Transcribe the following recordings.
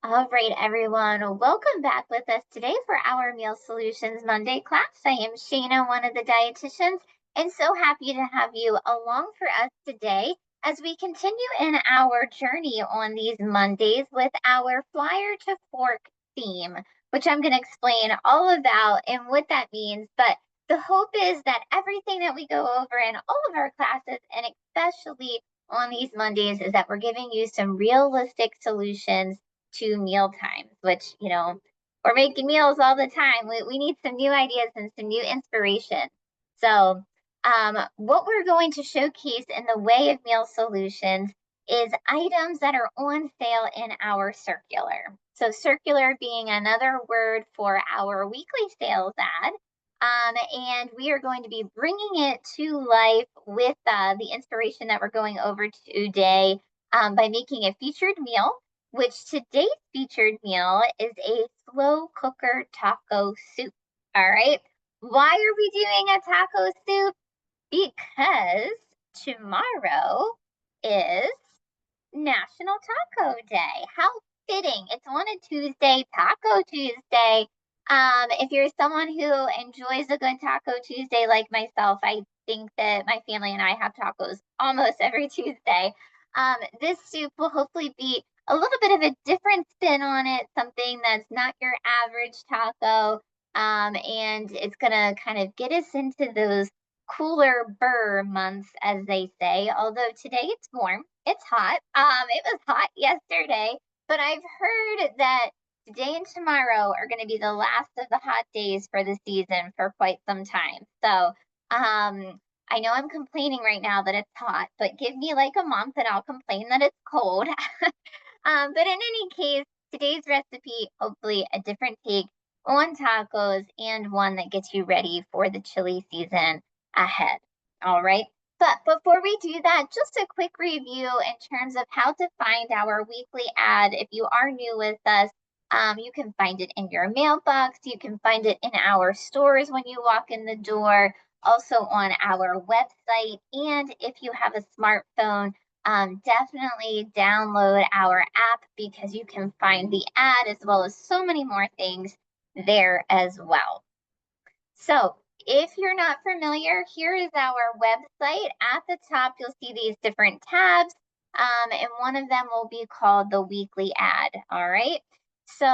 All right, everyone. Welcome back with us today for our Meal Solutions Monday class. I am Shayna, one of the dietitians, and so happy to have you along for us today as we continue in our journey on these Mondays with our Flyer to Fork theme, which I'm going to explain all about and what that means. But the hope is that everything that we go over in all of our classes, and especially on these Mondays, is that we're giving you some realistic solutions to meal times, which, we're making meals all the time. We need some new ideas and some new inspiration. So, what we're going to showcase in the way of meal solutions is items that are on sale in our circular. So, circular being another word for our weekly sales ad. And we are going to be bringing it to life with the inspiration that we're going over today by making a featured meal, which today's featured meal is a slow cooker taco soup. All right. Why are we doing a taco soup? Because tomorrow is National Taco Day. How fitting. It's on a Tuesday, Taco Tuesday. If you're someone who enjoys a good Taco Tuesday like myself, I think that my family and I have tacos almost every Tuesday. This soup will hopefully be a little bit of a different spin on it, something that's not your average taco. And it's gonna kind of get us into those cooler burr months, as they say. Although today it's warm, it's hot. It was hot yesterday, but I've heard that today and tomorrow are going to be the last of the hot days for the season for quite some time. So, I know I'm complaining right now that it's hot, but give me like a month and I'll complain that it's cold. But in any case, today's recipe, hopefully a different take on tacos and one that gets you ready for the chili season ahead. All right. But before we do that, just a quick review in terms of how to find our weekly ad. If you are new with us, you can find it in your mailbox. You can find it in our stores when you walk in the door, also on our website. And if you have a smartphone, definitely download our app because you can find the ad as well as so many more things there as well. So if you're not familiar, here is our website. At the top, you'll see these different tabs, and one of them will be called the weekly ad. All right. So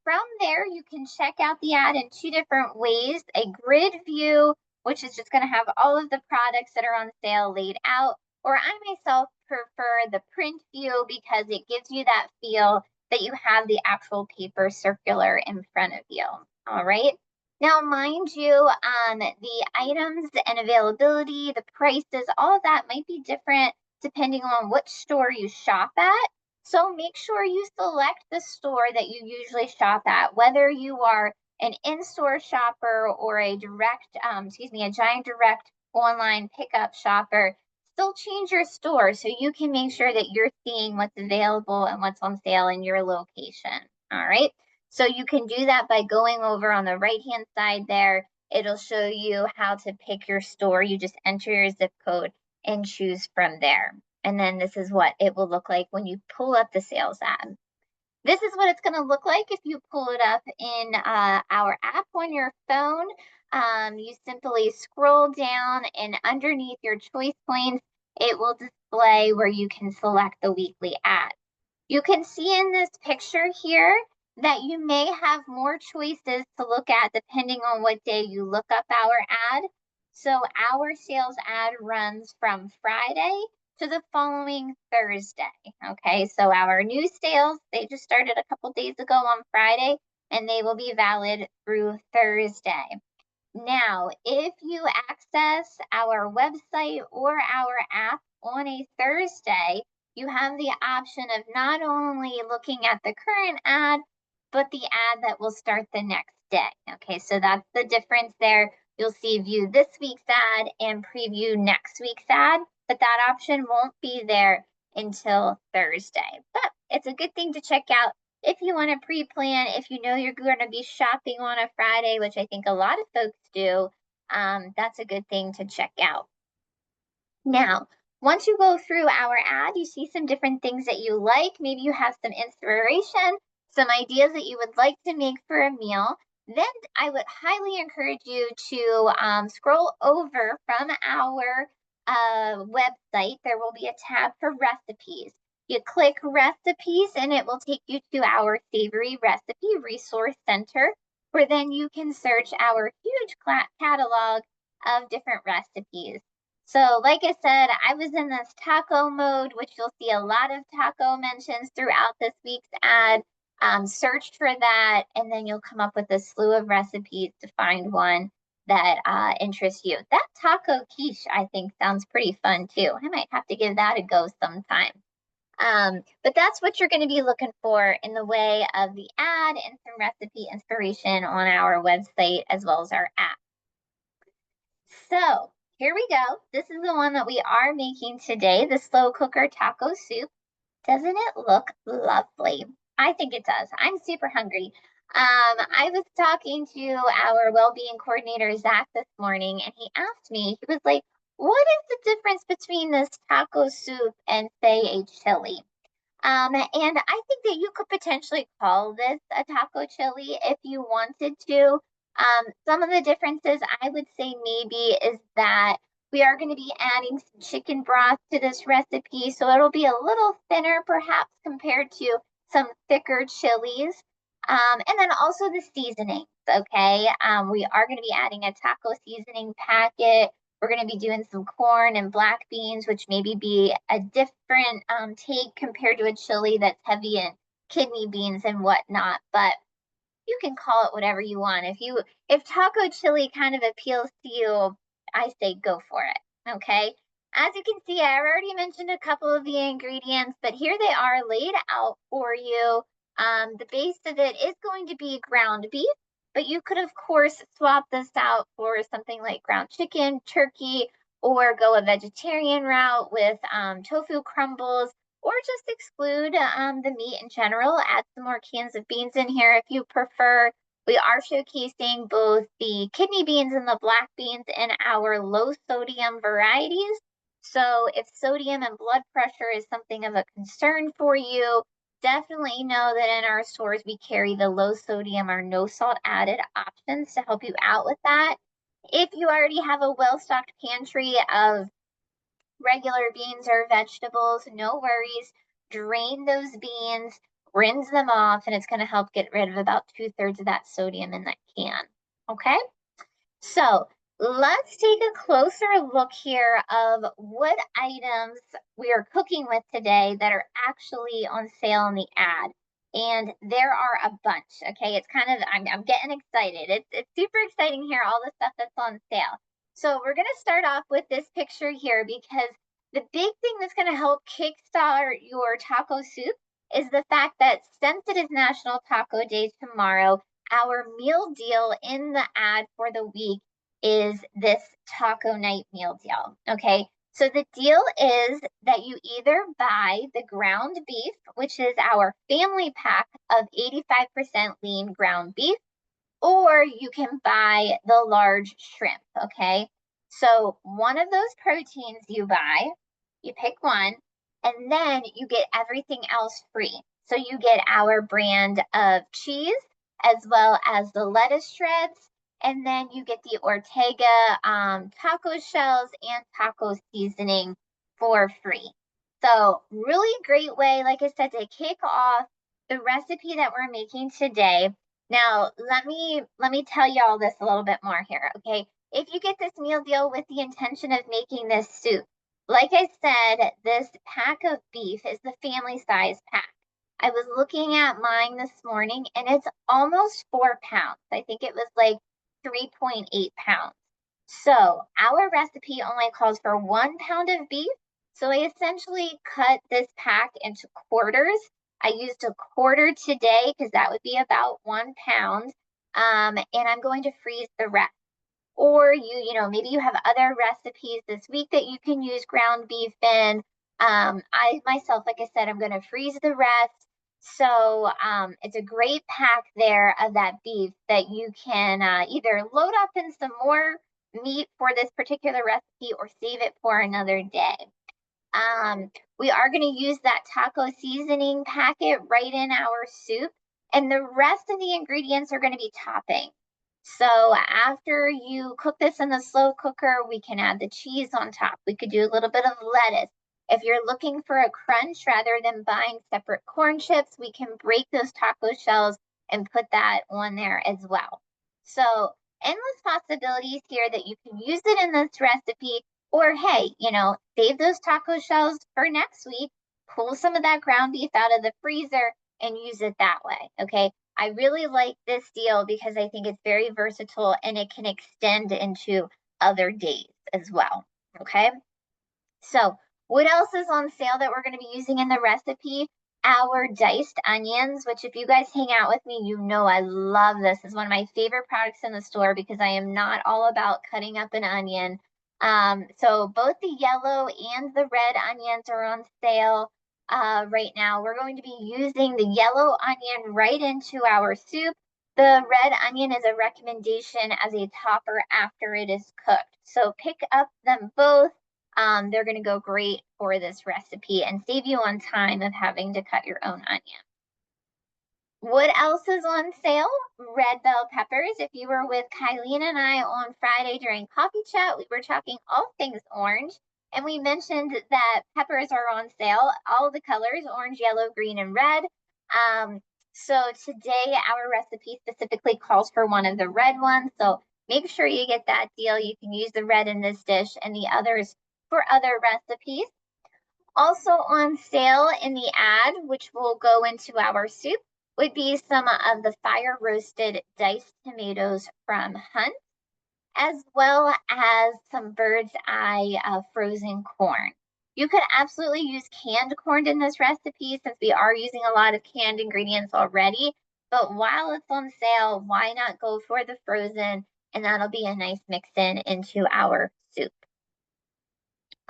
from there, you can check out the ad in two different ways: a grid view, which is just going to have all of the products that are on sale laid out, or I myself prefer the print view because it gives you that feel that you have the actual paper circular in front of you. All right. Now, mind you, the items and availability, the prices, all of that might be different depending on which store you shop at. So make sure you select the store that you usually shop at, whether you are an in-store shopper or a giant direct online pickup shopper. Still change your store so you can make sure that you're seeing what's available and what's on sale in your location. All right. So you can do that by going over on the right-hand side there. It'll show you how to pick your store. You just enter your zip code and choose from there. And then this is what it will look like when you pull up the sales ad. This is what it's going to look like if you pull it up in our app on your phone. You simply scroll down and underneath your choice points, it will display where you can select the weekly ad. You can see in this picture here that you may have more choices to look at depending on what day you look up our ad. So our sales ad runs from Friday to the following Thursday. Okay, so our new sales, they just started a couple days ago on Friday, and they will be valid through Thursday. Now, if you access our website or our app on a Thursday, you have the option of not only looking at the current ad, but the ad that will start the next day. Okay, so that's the difference there. You'll see view this week's ad and preview next week's ad, but that option won't be there until Thursday. But it's a good thing to check out if you want to pre-plan, if you know you're going to be shopping on a Friday, which I think a lot of folks do, that's a good thing to check out. Now, once you go through our ad, you see some different things that you like. Maybe you have some inspiration, some ideas that you would like to make for a meal, then I would highly encourage you to scroll over from our website. There will be a tab for recipes. You click recipes and it will take you to our savory recipe resource center, where then you can search our huge catalog of different recipes. So like I said, I was in this taco mode, which you'll see a lot of taco mentions throughout this week's ad. Search for that, and then you'll come up with a slew of recipes to find one that interests you. That taco quiche, I think, sounds pretty fun too. I might have to give that a go sometime. But that's what you're going to be looking for in the way of the ad and some recipe inspiration on our website as well as our app. So here we go. This is the one that we are making today, the slow cooker taco soup. Doesn't it look lovely? I think it does. I'm super hungry. I was talking to our well-being coordinator, Zach, this morning, and he asked me, he was like, what is the difference between this taco soup and, say, a chili? And I think that you could potentially call this a taco chili if you wanted to. Some of the differences I would say maybe is that we are going to be adding some chicken broth to this recipe, so it'll be a little thinner perhaps compared to some thicker chilies. And then also the seasonings, okay? We are going to be adding a taco seasoning packet. We're going to be doing some corn and black beans, which maybe be a different take compared to a chili that's heavy in kidney beans and whatnot. But you can call it whatever you want. If taco chili kind of appeals to you, I say go for it. Okay. As you can see, I already mentioned a couple of the ingredients, but here they are laid out for you. The base of it is going to be ground beef, but you could, of course, swap this out for something like ground chicken, turkey, or go a vegetarian route with tofu crumbles, or just exclude the meat in general. Add some more cans of beans in here if you prefer. We are showcasing both the kidney beans and the black beans in our low sodium varieties. So if sodium and blood pressure is something of a concern for you, definitely know that in our stores we carry the low sodium or no salt added options to help you out with that. If you already have a well-stocked pantry of regular beans or vegetables, no worries. Drain those beans, rinse them off, and it's going to help get rid of about 2/3 of that sodium in that can. Okay? So let's take a closer look here of what items we are cooking with today that are actually on sale in the ad. And there are a bunch. Okay, it's kind of I'm getting excited. It's super exciting here, all the stuff that's on sale. So we're gonna start off with this picture here because the big thing that's gonna help kickstart your taco soup is the fact that since it is National Taco Day tomorrow, our meal deal in the ad for the week is this taco night meal deal. Okay. So the deal is that you either buy the ground beef, which is our family pack of 85% lean ground beef, or you can buy the large shrimp. Okay. So one of those proteins you buy, you pick one, and then you get everything else free. So you get our brand of cheese as well as the lettuce shreds, and then you get the Ortega taco shells and taco seasoning for free. So really great way, like I said, to kick off the recipe that we're making today. Now, let me tell you all this a little bit more here, okay? If you get this meal deal with the intention of making this soup, like I said, this pack of beef is the family size pack. I was looking at mine this morning and it's almost 4 pounds. I think it was like 3.8 pounds. So our recipe only calls for 1 pound of beef. So I essentially cut this pack into quarters. I used a quarter today because that would be about 1 pound. And I'm going to freeze the rest. Or maybe you have other recipes this week that you can use ground beef in. I myself, like I said, I'm going to freeze the rest. So it's a great pack there of that beef that you can either load up in some more meat for this particular recipe or save it for another day. We are going to use that taco seasoning packet right in our soup. And the rest of the ingredients are going to be topping. So after you cook this in the slow cooker, we can add the cheese on top. We could do a little bit of lettuce. If you're looking for a crunch rather than buying separate corn chips, we can break those taco shells and put that on there as well. So endless possibilities here that you can use it in this recipe, or hey, save those taco shells for next week, pull some of that ground beef out of the freezer and use it that way. Okay. I really like this deal because I think it's very versatile and it can extend into other days as well. Okay. So what else is on sale that we're going to be using in the recipe? Our diced onions, which if you guys hang out with me, you know I love this. It's one of my favorite products in the store because I am not all about cutting up an onion. So both the yellow and the red onions are on sale right now. We're going to be using the yellow onion right into our soup. The red onion is a recommendation as a topper after it is cooked. So pick up them both. They're going to go great for this recipe and save you on time of having to cut your own onion. What else is on sale? Red bell peppers. If you were with Kylene and I on Friday during coffee chat, we were talking all things orange. And we mentioned that peppers are on sale, all the colors, orange, yellow, green, and red. So today our recipe specifically calls for one of the red ones. So make sure you get that deal. You can use the red in this dish and the others for other recipes. Also on sale in the ad, which will go into our soup, would be some of the fire roasted diced tomatoes from Hunt, as well as some bird's eye frozen corn. You could absolutely use canned corn in this recipe since we are using a lot of canned ingredients already. But while it's on sale, why not go for the frozen? And that'll be a nice mix in into our soup.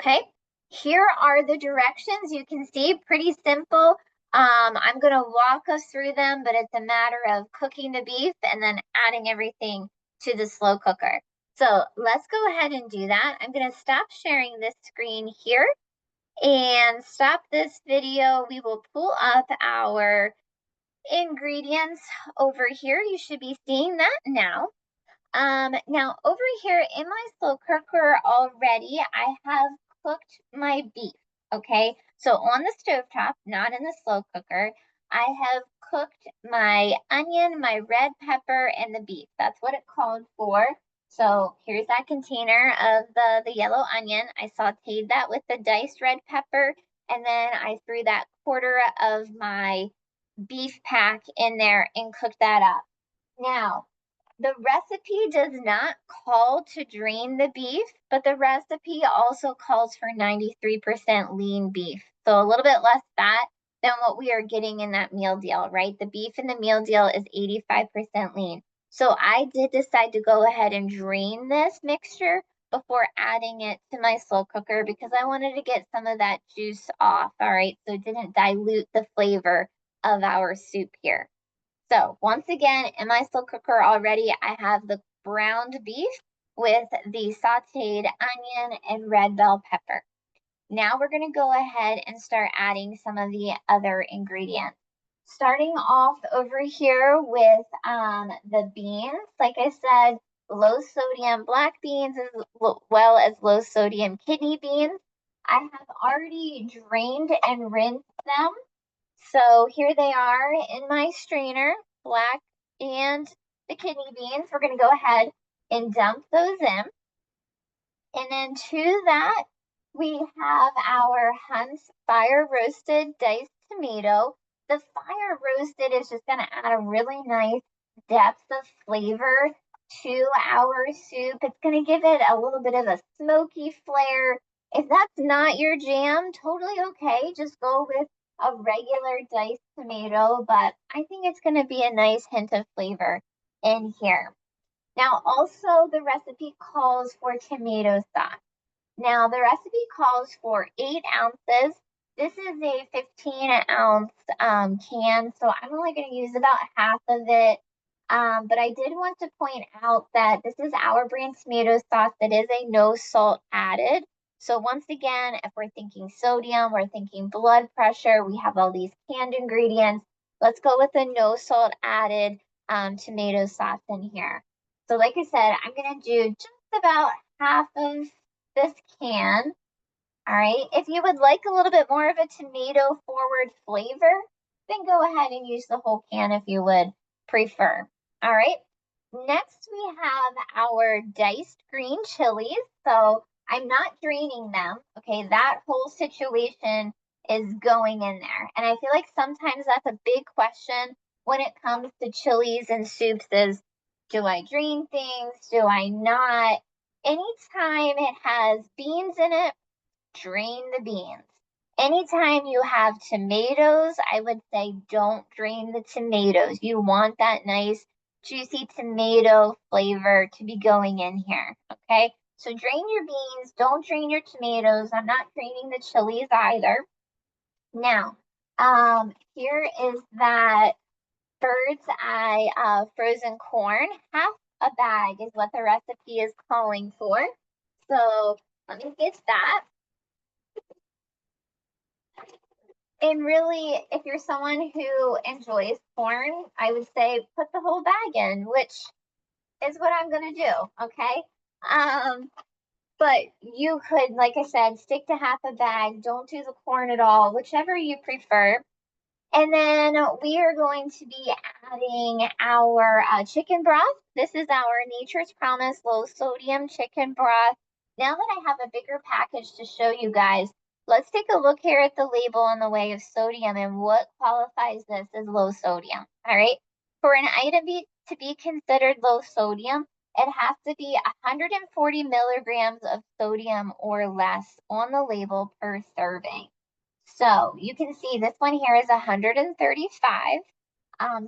Okay, here are the directions. You can see pretty simple. I'm going to walk us through them, but it's a matter of cooking the beef and then adding everything to the slow cooker. So let's go ahead and do that. I'm going to stop sharing this screen here and stop this video. We will pull up our ingredients over here. You should be seeing that now. Now over here in my slow cooker already, I have cooked my beef. Okay, so on the stovetop, not in the slow cooker, I have cooked my onion, my red pepper, and the beef. That's what it called for. So here's that container of the yellow onion. I sauteed that with the diced red pepper, and then I threw that quarter of my beef pack in there and cooked that up. Now, the recipe does not call to drain the beef, but the recipe also calls for 93% lean beef. So a little bit less fat than what we are getting in that meal deal, right? The beef in the meal deal is 85% lean. So I did decide to go ahead and drain this mixture before adding it to my slow cooker because I wanted to get some of that juice off, all right? So it didn't dilute the flavor of our soup here. So once again, in my slow cooker already, I have the browned beef with the sauteed onion and red bell pepper. Now we're going to go ahead and start adding some of the other ingredients. Starting off over here with the beans. Like I said, low sodium black beans as well as low sodium kidney beans. I have already drained and rinsed them. So here they are in my strainer, black and the kidney beans. We're going to go ahead and dump those in. And then to that, we have our Hunt's fire roasted diced tomato. The fire roasted is just going to add a really nice depth of flavor to our soup. It's going to give it a little bit of a smoky flair. If that's not your jam, totally okay. Just go with a regular diced tomato, but I think it's going to be a nice hint of flavor in here. Now, also the recipe calls for tomato sauce. Now, the recipe calls for 8 ounces. This is a 15-ounce can, so I'm only going to use about half of it. But I did want to point out that this is our brand tomato sauce that is a no salt added. So once again, if we're thinking sodium, we're thinking blood pressure, we have all these canned ingredients. let's go with the no salt added tomato sauce in here. So like I said, I'm gonna do just about half of this can. All right, if you would like a little bit more of a tomato forward flavor, then go ahead and use the whole can if you would prefer. All right, next we have our diced green chilies. So I'm not draining them, okay? That whole situation is going in there. And I feel like sometimes that's a big question when it comes to chilies and soups is, do I drain things? Do I not? Anytime it has beans in it, drain the beans. Anytime you have tomatoes, I would say don't drain the tomatoes. You want that nice, juicy tomato flavor to be going in here, okay? So drain your beans, don't drain your tomatoes. I'm not draining the chilies either. Now, here is that bird's eye frozen corn. Half a bag is what the recipe is calling for. So let me get that. And really, if you're someone who enjoys corn, I would say put the whole bag in, which is what I'm gonna do, okay? But you could, like I said, stick to half a bag, don't do the corn at all, whichever you prefer. And then we are going to be adding our chicken broth. This is our Nature's Promise low sodium chicken broth. Now that I have a bigger package to show you guys, let's take a look here at the label in the way of sodium and what qualifies this as low sodium. All right. For an item to be considered low sodium, it has to be 140 milligrams of sodium or less on the label per serving. So you can see this one here is 135.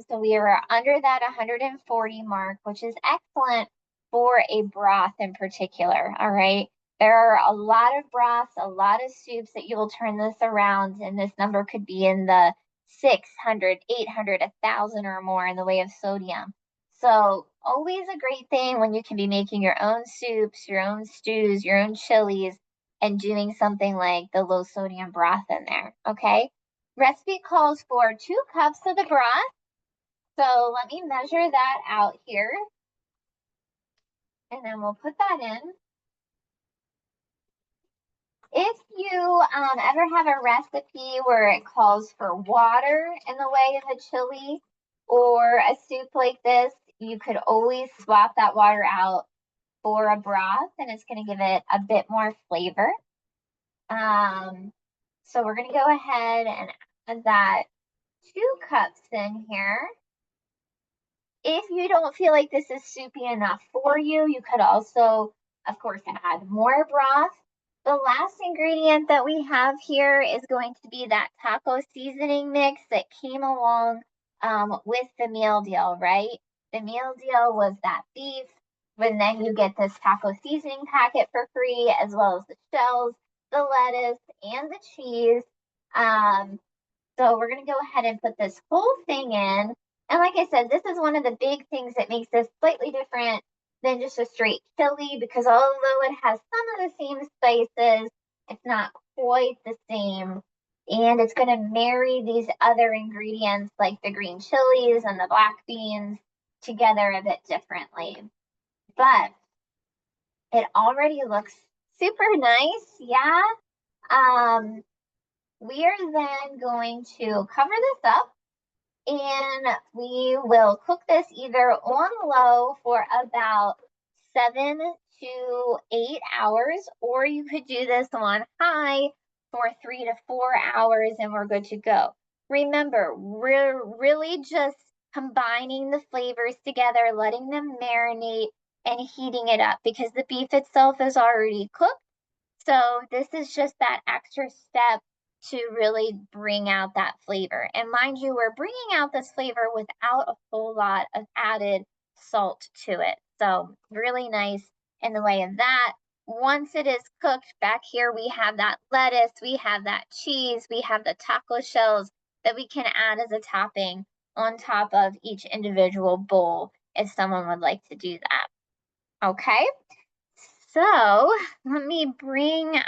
So we are under that 140 mark, which is excellent for a broth in particular. All right. There are a lot of broths, a lot of soups that you will turn this around, and this number could be in the 600, 800, 1,000 or more in the way of sodium. So always a great thing when you can be making your own soups, your own stews, your own chilies, and doing something like the low sodium broth in there, okay? Recipe calls for 2 cups of the broth. So let me measure that out here. And then we'll put that in. If you ever have a recipe where it calls for water in the way of a chili or a soup like this, you could always swap that water out for a broth, and it's going to give it a bit more flavor. So we're going to go ahead and add that 2 cups in here. If you don't feel like this is soupy enough for you, you could also, of course, add more broth. The last ingredient that we have here is going to be that taco seasoning mix that came along with the meal deal, right? The meal deal was that beef, and then you get this taco seasoning packet for free, as well as the shells, the lettuce, and the cheese. So we're going to go ahead and put this whole thing in. And like I said, this is one of the big things that makes this slightly different than just a straight chili, because although it has some of the same spices, it's not quite the same. And it's going to marry these other ingredients like the green chilies and the black beans together a bit differently. But it already looks super nice, yeah. We are then going to cover this up, and we will cook this either on low for about 7 to 8 hours, or you could do this on high for 3 to 4 hours and we're good to go. Remember, we're really just combining the flavors together, letting them marinate and heating it up because the beef itself is already cooked. So this is just that extra step to really bring out that flavor. And mind you, we're bringing out this flavor without a whole lot of added salt to it. So really nice in the way of that. Once it is cooked, back here we have that lettuce, we have that cheese, we have the taco shells that we can add as a topping on top of each individual bowl if someone would like to do that. Okay. So let me bring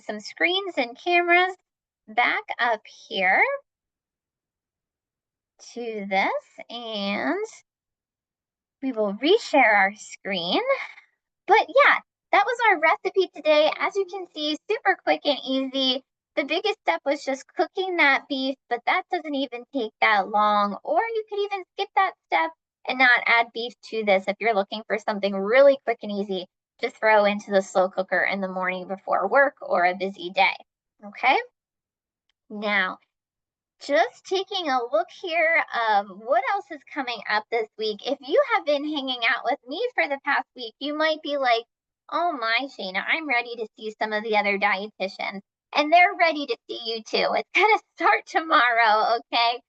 some screens and cameras back up here to this and we will reshare our screen. But yeah, that was our recipe today. As you can see, super quick and easy. The biggest step was just cooking that beef, but that doesn't even take that long. Or you could even skip that step and not add beef to this if you're looking for something really quick and easy to throw into the slow cooker in the morning before work or a busy day. Okay, now just taking a look here of what else is coming up this week. If you have been hanging out with me for the past week, you might be like, oh my, Shayna, I'm ready to see some of the other dietitians. And they're ready to see you too. It's going to start tomorrow, okay?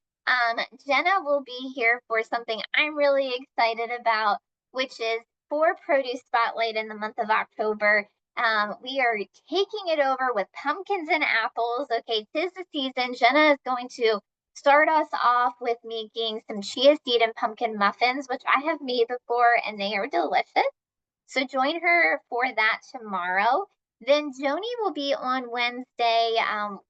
Jenna will be here for something I'm really excited about, which is for Produce Spotlight in the month of October. We are taking it over with pumpkins and apples. Okay, 'tis the season. Jenna is going to start us off with making some chia seed and pumpkin muffins, which I have made before and they are delicious. So join her for that tomorrow. Then Joni will be on Wednesday.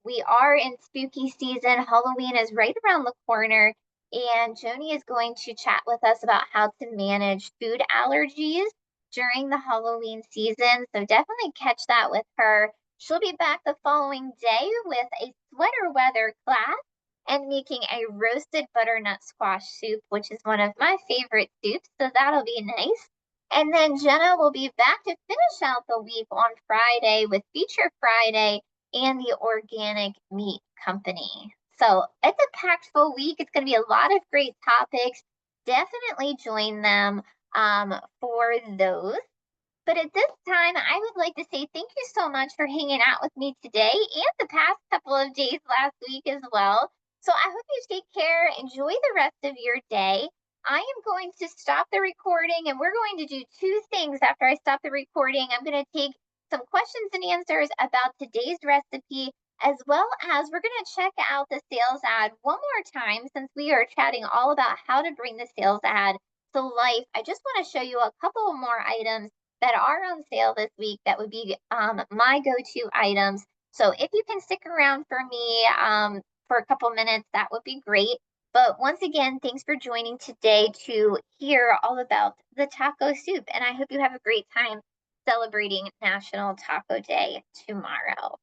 We are in spooky season. Halloween is right around the corner. And Joni is going to chat with us about how to manage food allergies during the Halloween season. So definitely catch that with her. She'll be back the following day with a sweater weather class and making a roasted butternut squash soup, which is one of my favorite soups. So that'll be nice. And then Jenna will be back to finish out the week on Friday with Feature Friday and the Organic Meat Company. So it's a packed full week. It's going to be a lot of great topics. Definitely join them for those. But at this time, I would like to say thank you so much for hanging out with me today and the past couple of days last week as well. So I hope you take care. Enjoy the rest of your day. I am going to stop the recording and we're going to do two things after I stop the recording. I'm going to take some questions and answers about today's recipe, as well as we're going to check out the sales ad one more time since we are chatting all about how to bring the sales ad to life. I just want to show you a couple more items that are on sale this week that would be my go-to items. So if you can stick around for me for a couple minutes, that would be great. But once again, thanks for joining today to hear all about the taco soup. And I hope you have a great time celebrating National Taco Day tomorrow.